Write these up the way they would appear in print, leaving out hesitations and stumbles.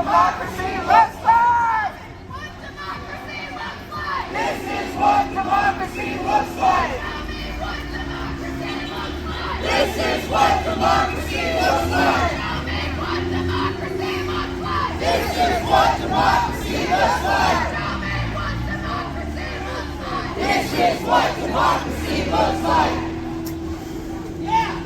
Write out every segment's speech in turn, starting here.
democracy looks like. This is what democracy looks like. This is what democracy looks like. This is what democracy looks like. This is what democracy looks like. Yeah.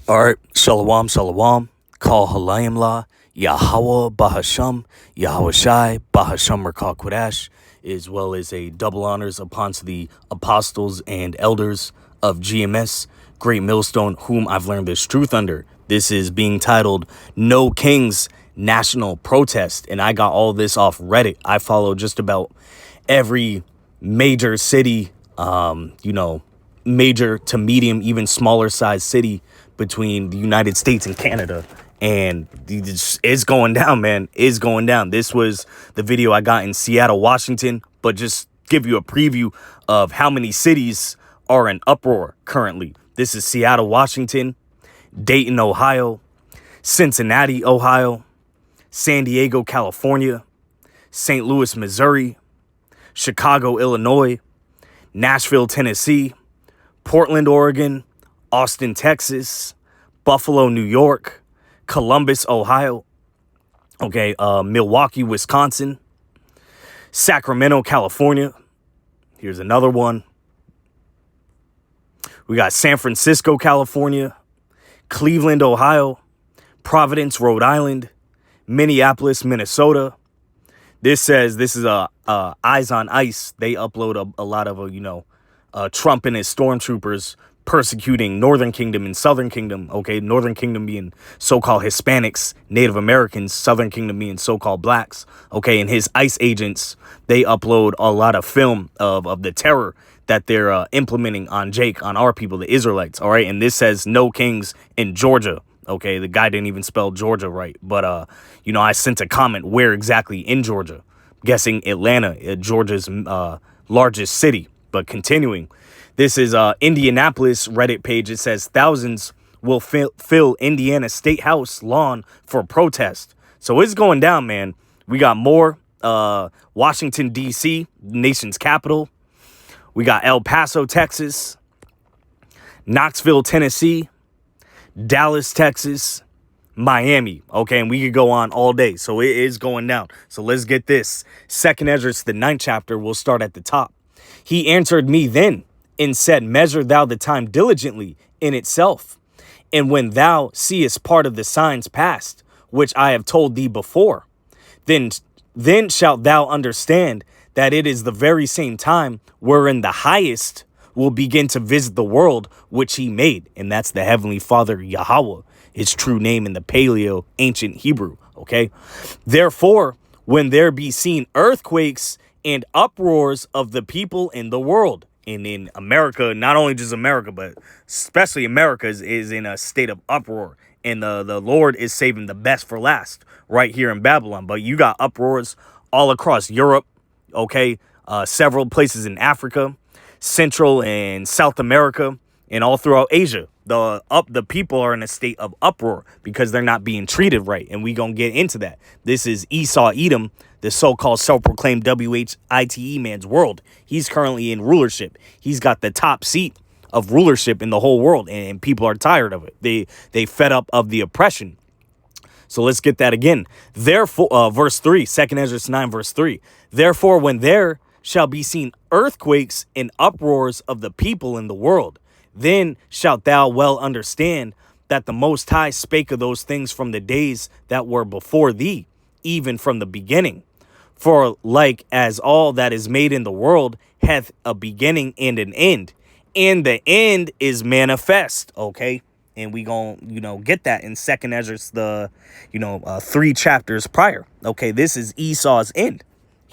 All right, shalom, shalom, kal halayim la, Yahweh Bahasham, Yahweh Shai, Bahasham Merkah Kodesh, as well as a double honors upon to the apostles and elders of GMS, Great Millstone, whom I've learned this truth under. This is being titled No Kings National Protest, and I got all this off Reddit. I follow just about every major city, major to medium, even smaller size city between the United States and Canada. And it's going down, man. It's going down. This was the video I got in Seattle, Washington, but just give you a preview of how many cities are in uproar currently. This is Seattle, Washington, Dayton, Ohio, Cincinnati, Ohio, San Diego, California, St. Louis, Missouri, Chicago, Illinois, Nashville, Tennessee, Portland, Oregon, Austin, Texas, Buffalo, New York, Columbus, Ohio, Milwaukee, Wisconsin, Sacramento, California. Here's another one. We got San Francisco, California, Cleveland, Ohio, Providence, Rhode Island, Minneapolis, Minnesota. This says this is Eyes on Ice. They upload a lot of, Trump and his stormtroopers persecuting Northern Kingdom and Southern Kingdom. Okay, Northern Kingdom being so-called Hispanics, Native Americans, Southern Kingdom being so-called blacks. Okay, and his ICE agents, they upload a lot of film of the terror that they're implementing on our people, the Israelites. All right, and this says no kings in Georgia. Okay, the guy didn't even spell Georgia right. But, I sent a comment where exactly in Georgia. Guessing Atlanta, Georgia's largest city. But continuing, this is Indianapolis Reddit page. It says thousands will fill Indiana State House lawn for protest. So it's going down, man. We got more. Washington, D.C., nation's capital. We got El Paso, Texas. Knoxville, Tennessee. Dallas, Texas. Miami. Okay, and we could go on all day. So it is going down. So let's get this. 2nd Ezra, the 9th chapter. We'll start at the top. He answered me then and said, measure thou the time diligently in itself. And when thou seest part of the signs past, which I have told thee before, then shalt thou understand that it is the very same time wherein the highest will begin to visit the world which he made. And that's the Heavenly Father, Yahweh, his true name in the Paleo ancient Hebrew. Okay. Therefore, when there be seen earthquakes and uproars of the people in the world. And in America, not only just America, but especially America is in a state of uproar. And the Lord is saving the best for last right here in Babylon. But you got uproars all across Europe, okay? Several places in Africa, Central and South America, and all throughout Asia. The people are in a state of uproar because they're not being treated right. And we gonna get into that. This is Esau Edom, the so-called self-proclaimed WHITE man's world. He's currently in rulership. He's got the top seat of rulership in the whole world, and people are tired of it. They fed up of the oppression. So let's get that again. Therefore, verse 3, 2nd Ezra 9, verse 3. Therefore, when there shall be seen earthquakes and uproars of the people in the world, then shalt thou well understand that the Most High spake of those things from the days that were before thee, even from the beginning. For like as all that is made in the world hath a beginning and an end, and the end is manifest. Okay, and we gonna get that in 2nd Ezra, 3 chapters prior. Okay, this is Esau's end.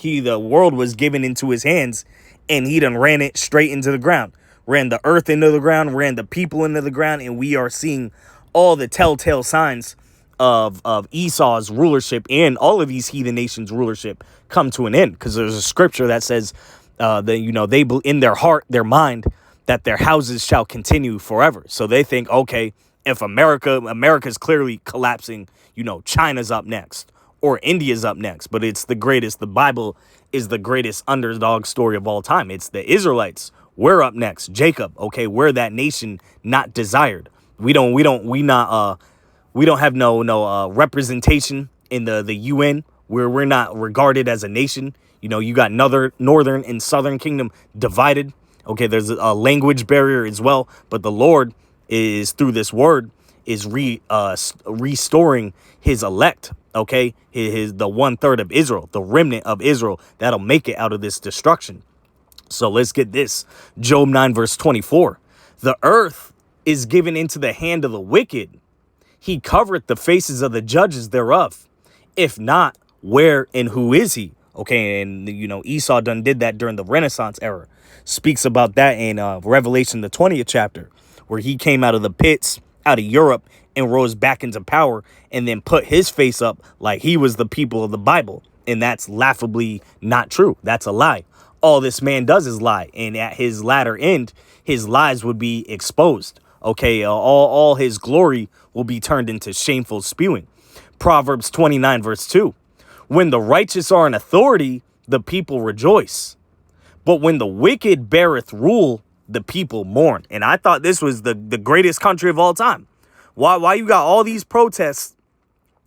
The world was given into his hands, and he done ran it straight into the ground, ran the earth into the ground, ran the people into the ground, and we are seeing all the telltale signs of Esau's rulership and all of these heathen nations' rulership come to an end, because there's a scripture that says that they in their heart, their mind, that their houses shall continue forever. So they think, okay, if America's clearly collapsing, China's up next or India's up next, but it's the greatest. The Bible is the greatest underdog story of all time. It's the Israelites. We're up next. Jacob. Okay, we're that nation not desired. We don't have no representation in the UN. We're not regarded as a nation. You got northern and southern kingdom divided. Okay, there's a language barrier as well, but the Lord is, through this word, is restoring his elect. Okay, the 1/3 of Israel, the remnant of Israel that'll make it out of this destruction. So let's get this. Job 9 verse 24. The earth is given into the hand of the wicked. He covereth the faces of the judges thereof. If not, where and who is he? Okay, and Esau did that during the Renaissance era. Speaks about that in Revelation, the 20th chapter, where he came out of the pits, out of Europe, and rose back into power, and then put his face up like he was the people of the Bible. And that's laughably not true. That's a lie. All this man does is lie. And at his latter end, his lies would be exposed. Okay, all his glory will be turned into shameful spewing. Proverbs 29 verse 2. When the righteous are in authority, the people rejoice. But when the wicked beareth rule, the people mourn. And I thought this was the greatest country of all time. Why you got all these protests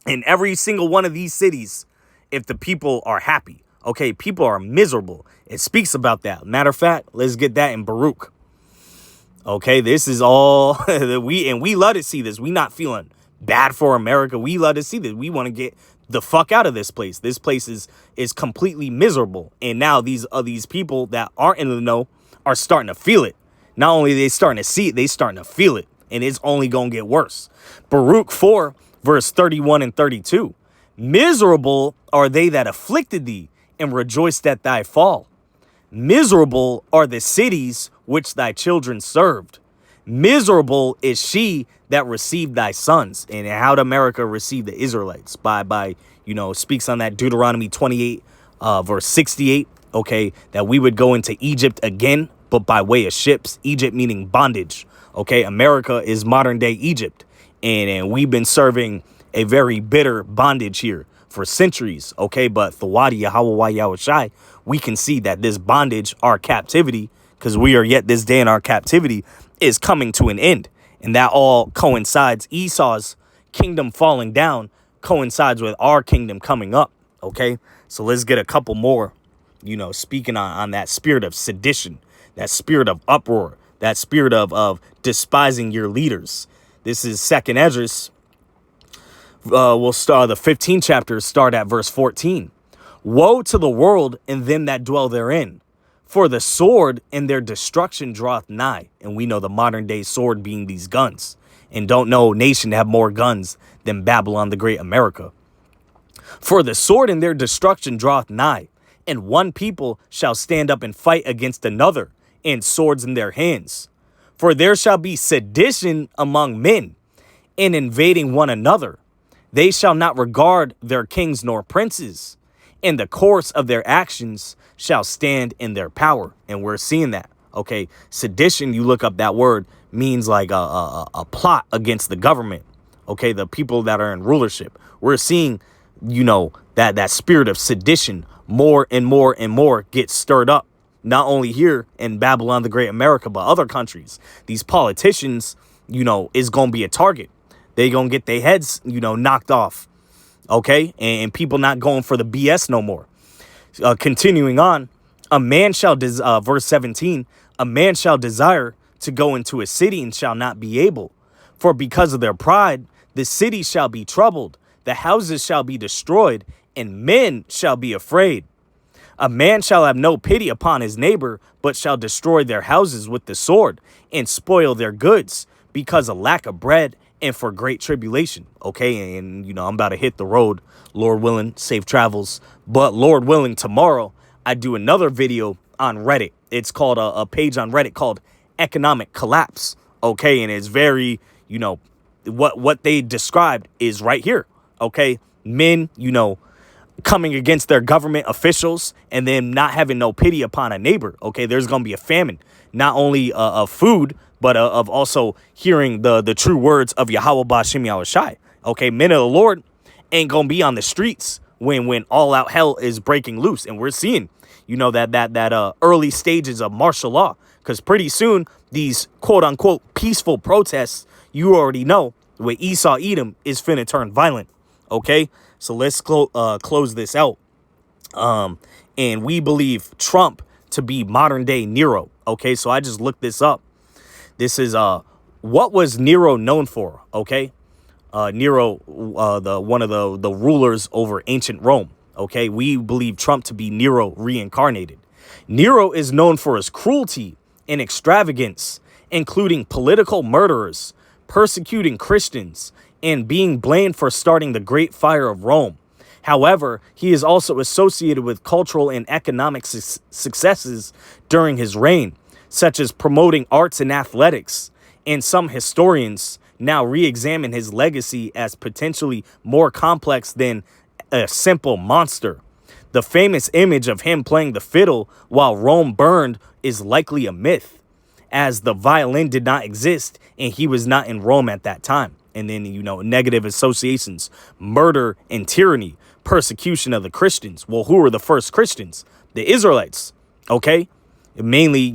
in every single one of these cities if the people are happy? Okay, people are miserable. It speaks about that. Matter of fact, let's get that in Baruch. Okay, this is all we love to see this. We not feeling bad for America. We love to see this. We want to get the fuck out of this place. This place is completely miserable. And now these people that aren't in the know are starting to feel it. Not only are they starting to see it, they starting to feel it. And it's only going to get worse. Baruch 4, verse 31 and 32. Miserable are they that afflicted thee, and rejoiced at thy fall. Miserable are the cities which thy children served. Miserable is she that received thy sons. And how did America receive the Israelites? By speaks on that Deuteronomy 28, verse 68. Okay, that we would go into Egypt again, but by way of ships. Egypt meaning bondage. Okay, America is modern day Egypt. And we've been serving a very bitter bondage here for centuries. Okay, but Thawadi Yahweh Yahushai, we can see that this bondage, our captivity, because we are yet this day in our captivity, is coming to an end. And that all coincides. Esau's kingdom falling down coincides with our kingdom coming up. Okay, so let's get a couple more, speaking on that spirit of sedition, that spirit of uproar, that spirit of despising your leaders. This is 2nd Esdras. We'll start the 15th chapter, start at verse 14. Woe to the world and them that dwell therein, for the sword and their destruction draweth nigh. And we know the modern day sword being these guns. And don't know nation to have more guns than Babylon the Great America. For the sword and their destruction draweth nigh, and one people shall stand up and fight against another, and swords in their hands. For there shall be sedition among men, and invading one another. They shall not regard their kings nor princes, and the course of their actions shall stand in their power. And we're seeing that. Okay, sedition, you look up that word, means like a plot against the government. Okay, the people that are in rulership. We're seeing, that spirit of sedition more and more and more get stirred up. Not only here in Babylon the Great America, but other countries. These politicians, is going to be a target. They going to get their heads, knocked off. Okay, and people not going for the BS no more. Continuing on, a man shall, verse 17, a man shall desire to go into a city and shall not be able. For because of their pride, the city shall be troubled, the houses shall be destroyed, and men shall be afraid. A man shall have no pity upon his neighbor, but shall destroy their houses with the sword and spoil their goods because of lack of bread and for great tribulation. Okay, and, I'm about to hit the road, Lord willing, safe travels. But Lord willing, tomorrow, I do another video on Reddit. It's called a page on Reddit called Economic Collapse. Okay, and it's very, what they described is right here. Okay, men, coming against their government officials and then not having no pity upon a neighbor. Okay, there's gonna be a famine, not only of food, but of also hearing the true words of Yahweh Ba'Shem Yahushai. Okay, men of the Lord ain't gonna be on the streets when all out hell is breaking loose, and we're seeing, that early stages of martial law, because pretty soon these quote unquote peaceful protests, you already know, with Esau Edom is finna turn violent. Okay, so let's close this out. And we believe Trump to be modern day Nero. Okay, so I just looked this up. This is what was Nero known for? Okay, Nero, one of the rulers over ancient Rome. Okay, we believe Trump to be Nero reincarnated. Nero is known for his cruelty and extravagance, including political murderers, persecuting Christians, and being blamed for starting the Great Fire of Rome. However, he is also associated with cultural and economic successes during his reign, such as promoting arts and athletics, and some historians now re-examine his legacy as potentially more complex than a simple monster. The famous image of him playing the fiddle while Rome burned is likely a myth, as the violin did not exist and he was not in Rome at that time. And then, negative associations, murder and tyranny, persecution of the Christians. Well, who were the first Christians? The Israelites, okay? Mainly,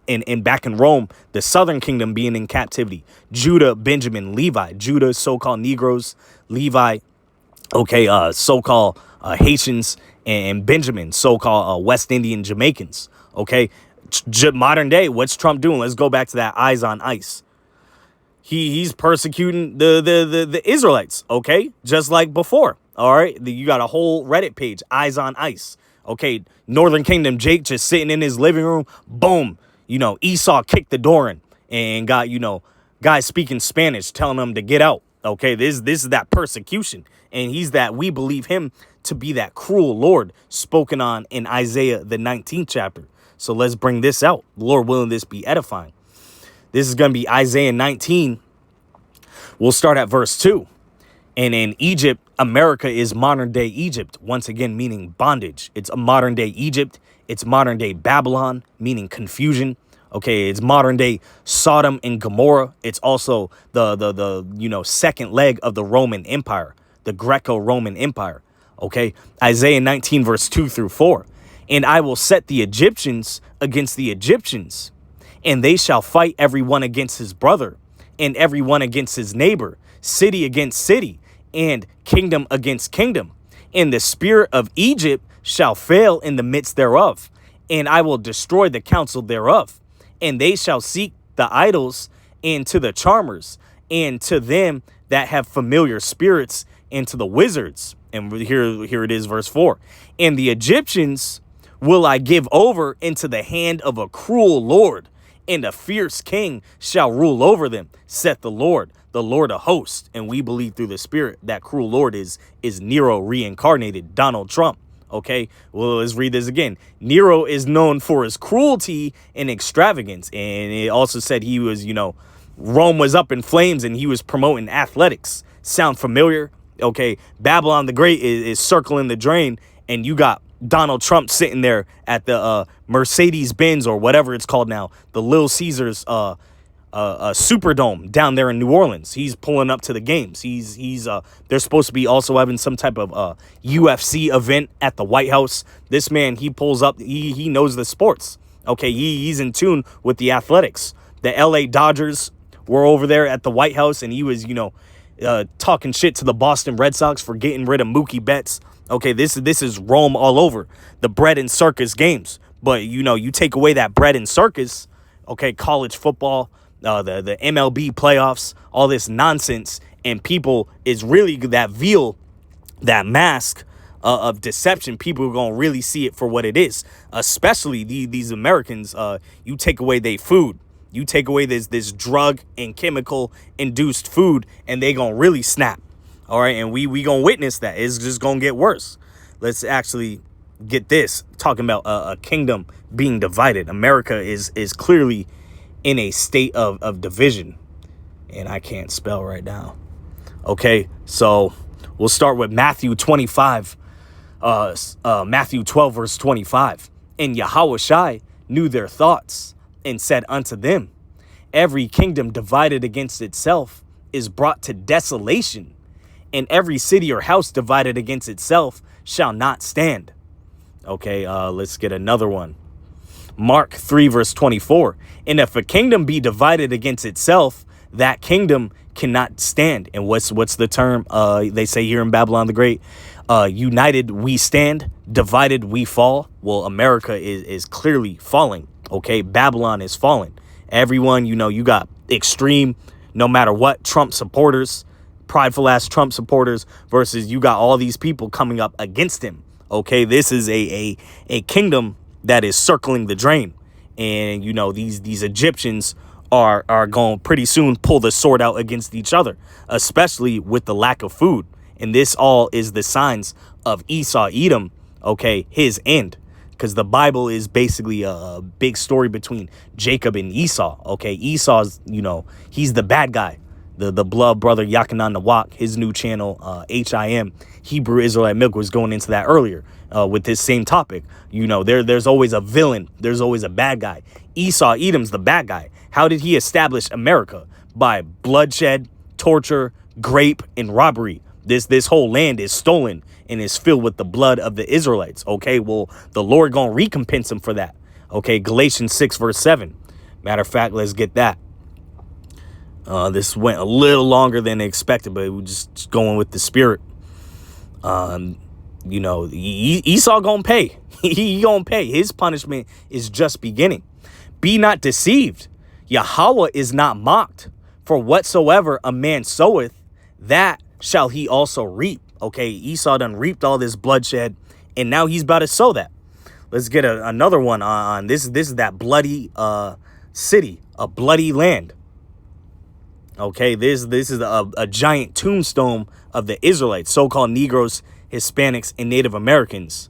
in back in Rome, the southern kingdom being in captivity. Judah, Benjamin, Levi. Judah, so-called Negroes. Levi, okay, so-called Haitians. And Benjamin, so-called West Indian Jamaicans, okay? Modern day, what's Trump doing? Let's go back to that eyes on ice. He's persecuting the Israelites, okay? Just like before, all right? You got a whole Reddit page, Eyes on Ice, okay? Northern Kingdom Jake just sitting in his living room, boom, Esau kicked the door in and got, guys speaking Spanish telling him to get out, okay? This is that persecution, and we believe him to be that cruel Lord spoken on in Isaiah, the 19th chapter. So let's bring this out. Lord willing, this be edifying. This is going to be Isaiah 19. We'll start at verse 2. And in Egypt, America is modern day Egypt, once again, meaning bondage. It's a modern day Egypt. It's modern day Babylon, meaning confusion. Okay, it's modern day Sodom and Gomorrah. It's also the second leg of the Roman Empire, the Greco-Roman Empire. Okay, Isaiah 19, verse 2 through 4. And I will set the Egyptians against the Egyptians, and they shall fight every one against his brother, and every one against his neighbor, city against city, and kingdom against kingdom. And the spirit of Egypt shall fail in the midst thereof, and I will destroy the counsel thereof. And they shall seek the idols, and to the charmers, and to them that have familiar spirits, and to the wizards. And here it is, verse 4. And the Egyptians will I give over into the hand of a cruel Lord, and a fierce king shall rule over them, saith the Lord of hosts. And we believe through the Spirit that cruel Lord is Nero reincarnated, Donald Trump. Okay, well, let's read this again. Nero is known for his cruelty and extravagance. And it also said he was, Rome was up in flames and he was promoting athletics. Sound familiar? Okay, Babylon the Great is circling the drain, and you got Donald Trump sitting there at the Mercedes-Benz or whatever it's called now, the Little Caesars Superdome down there in New Orleans. He's pulling up to the games. They're supposed to be also having some type of UFC event at the White House. This man, he pulls up. He knows the sports. Okay, he's in tune with the athletics. The LA Dodgers were over there at the White House, and he was, talking shit to the Boston Red Sox for getting rid of Mookie Betts. Okay, this is Rome all over. The bread and circus games. But, you take away that bread and circus, okay, college football, the MLB playoffs, all this nonsense, and people is really that veil, that mask of deception. People are going to really see it for what it is, especially these Americans. You take away their food. You take away this drug and chemical induced food, and they going to really snap. All right, and we gonna witness that. It's just gonna get worse. Let's actually get this, talking about a kingdom being divided. America is clearly in a state of division. and I can't spell right now. Okay, so we'll start with Matthew 25, Matthew 12, verse 25. And Yahushua knew their thoughts and said unto them, every kingdom divided against itself is brought to desolation, and every city or house divided against itself shall not stand. Okay, let's get another one. Mark 3, verse 24. And if a kingdom be divided against itself, that kingdom cannot stand. And what's the term they say here in Babylon the Great? United we stand, divided we fall. Well, America is clearly falling. Okay, Babylon is falling. Everyone, you got extreme, no matter what, Trump supporters, prideful ass Trump supporters, versus you got all these people coming up against him. Okay, this is a kingdom that is circling the drain. And, these Egyptians are going pretty soon pull the sword out against each other, especially with the lack of food. And this all is the signs of Esau, Edom, okay, his end. Because the Bible is basically a big story between Jacob and Esau. Okay, Esau's, he's the bad guy. The blood brother Yachanan Nawak, his new channel, HIM, Hebrew Israelite Milk, was going into that earlier with this same topic. There's always a villain. There's always a bad guy. Esau, Edom's the bad guy. How did he establish America? By bloodshed, torture, grape, and robbery. This whole land is stolen and is filled with the blood of the Israelites. Okay, well, the Lord gonna recompense him for that. Okay, Galatians 6, verse 7. Matter of fact, let's get that. This went a little longer than expected, but we're just going with the spirit. Esau gonna pay. He gonna pay. His punishment is just beginning. Be not deceived. Yahweh is not mocked. For whatsoever a man soweth, that shall he also reap. Okay, Esau done reaped all this bloodshed, and now he's about to sow that. Let's get another one on this. This is that bloody city, a bloody land. Okay, this is a giant tombstone of the Israelites, so-called Negroes, Hispanics, and Native Americans.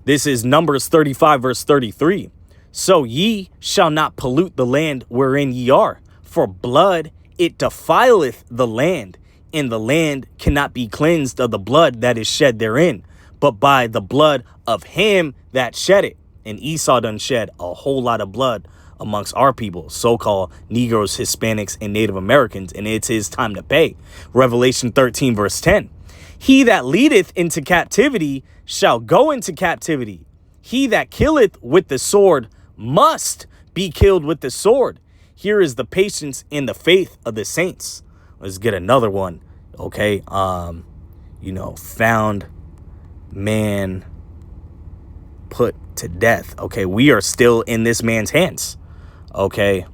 This is Numbers 35, verse 33. So ye shall not pollute the land wherein ye are, for blood it defileth the land, and the land cannot be cleansed of the blood that is shed therein, but by the blood of him that shed it. And Esau done shed a whole lot of blood amongst our people, so-called Negroes, Hispanics, and Native Americans, and it's his time to pay. Revelation 13, verse 10. He that leadeth into captivity shall go into captivity. He that killeth with the sword must be killed with the sword. Here is the patience and the faith of the saints. Let's get another one. Okay. Found man put to death. Okay. We are still in this man's hands. Okay.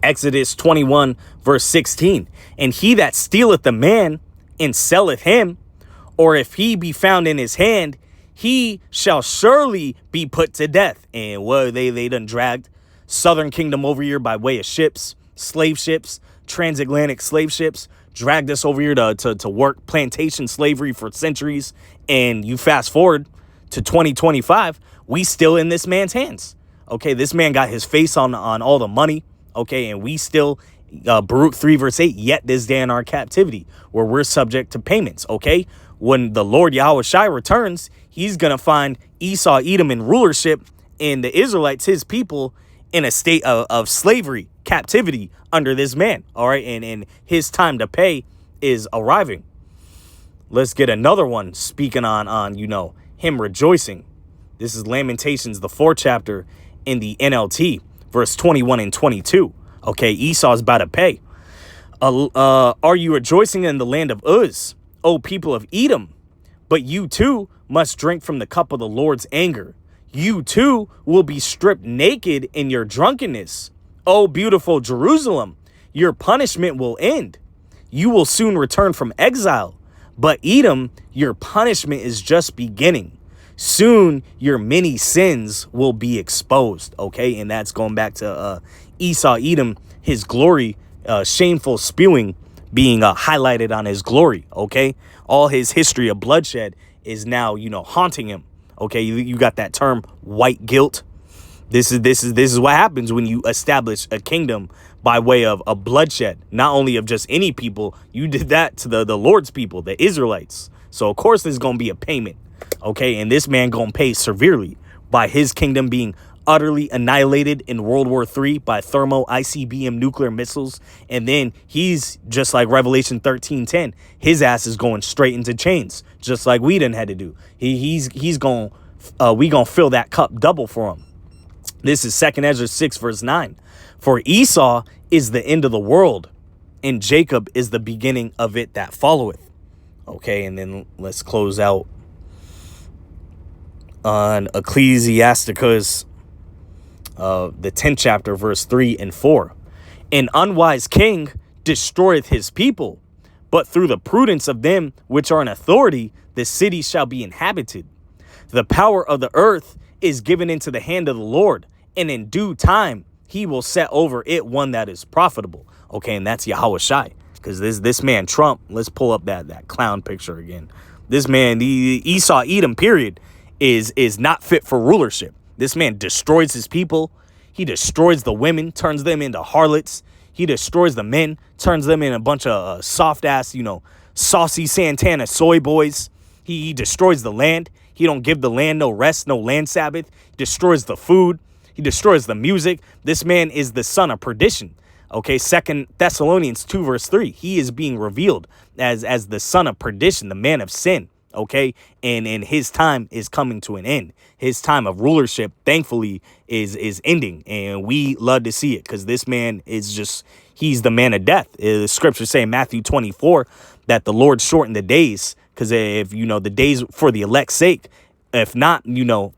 Exodus 21, verse 16. And he that stealeth the man and selleth him, or if he be found in his hand, he shall surely be put to death. And what they done dragged Southern Kingdom over here by way of ships, slave ships, transatlantic slave ships, dragged us over here to work plantation slavery for centuries. And you fast forward to 2025, we still in this man's hands. Okay, this man got his face on all the money. Okay, and we still, Baruch 3, verse 8, yet this day in our captivity, where we're subject to payments. Okay, when the Lord Yahushua returns, he's going to find Esau, Edom in rulership, and the Israelites, his people, in a state of slavery, captivity under this man. All right, and his time to pay is arriving. Let's get another one speaking on him rejoicing. This is Lamentations, the 4th chapter in the NLT, verse 21 and 22. Okay, Esau's about to pay. Are you rejoicing in the land of Uz, O people of Edom? But you too must drink from the cup of the Lord's anger. You too will be stripped naked in your drunkenness. O beautiful Jerusalem, your punishment will end. You will soon return from exile. But Edom, your punishment is just beginning. Soon your many sins will be exposed. Okay, and that's going back to Esau, Edom, his glory, shameful spewing being highlighted on his glory. Okay, all his history of bloodshed is now haunting him. Okay, you got that term white guilt. This is what happens when you establish a kingdom by way of a bloodshed, not only of just any people. You did that to the Lord's people, the Israelites. So of course there's gonna be a payment, okay? And this man gonna pay severely by his kingdom being utterly annihilated in World War III by thermo ICBM nuclear missiles. And then he's just like Revelation 13:10. His ass is going straight into chains, just like we done had to do. He's going we gonna fill that cup double for him. This is 2nd Ezra 6 verse 9. For Esau is the end of the world, and Jacob is the beginning of it that followeth. Okay, and then let's close out on Ecclesiasticus, the 10th chapter, verse 3 and 4. An unwise king destroyeth his people, but through the prudence of them which are in authority, the city shall be inhabited. The power of the earth is given into the hand of the Lord, and in due time he will set over it one that is profitable. Okay, and that's Yahweh Shai. Because this man Trump, let's pull up that clown picture again. This man, the Esau Edom period, is not fit for rulership. This man destroys his people. He destroys the women, turns them into harlots. He destroys the men, turns them into a bunch of soft ass, saucy Santana soy boys. He destroys the land. He don't give the land no rest, no land Sabbath. He destroys the food. He destroys the music. This man is the son of perdition. Okay, 2 Thessalonians 2 verse 3. He is being revealed as the son of perdition, the man of sin. Okay, and his time is coming to an end. His time of rulership, thankfully, is ending, and we love to see it because this man is he's the man of death. The scriptures say in Matthew 24 that the Lord shortened the days, because if the days for the elect's sake, if not,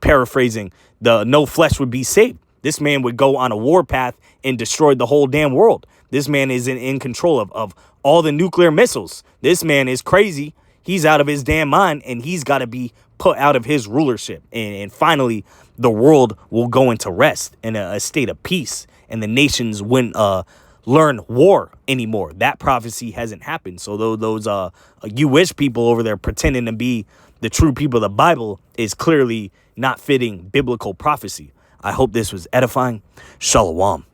paraphrasing, the no flesh would be saved. This man would go on a war path and destroy the whole damn world. This man is in control of all the nuclear missiles. This man is crazy. He's out of his damn mind, and he's got to be put out of his rulership. And finally, the world will go into rest in a state of peace, and the nations wouldn't learn war anymore. That prophecy hasn't happened. So those Jewish people over there pretending to be the true people of the Bible is clearly not fitting biblical prophecy. I hope this was edifying. Shalom.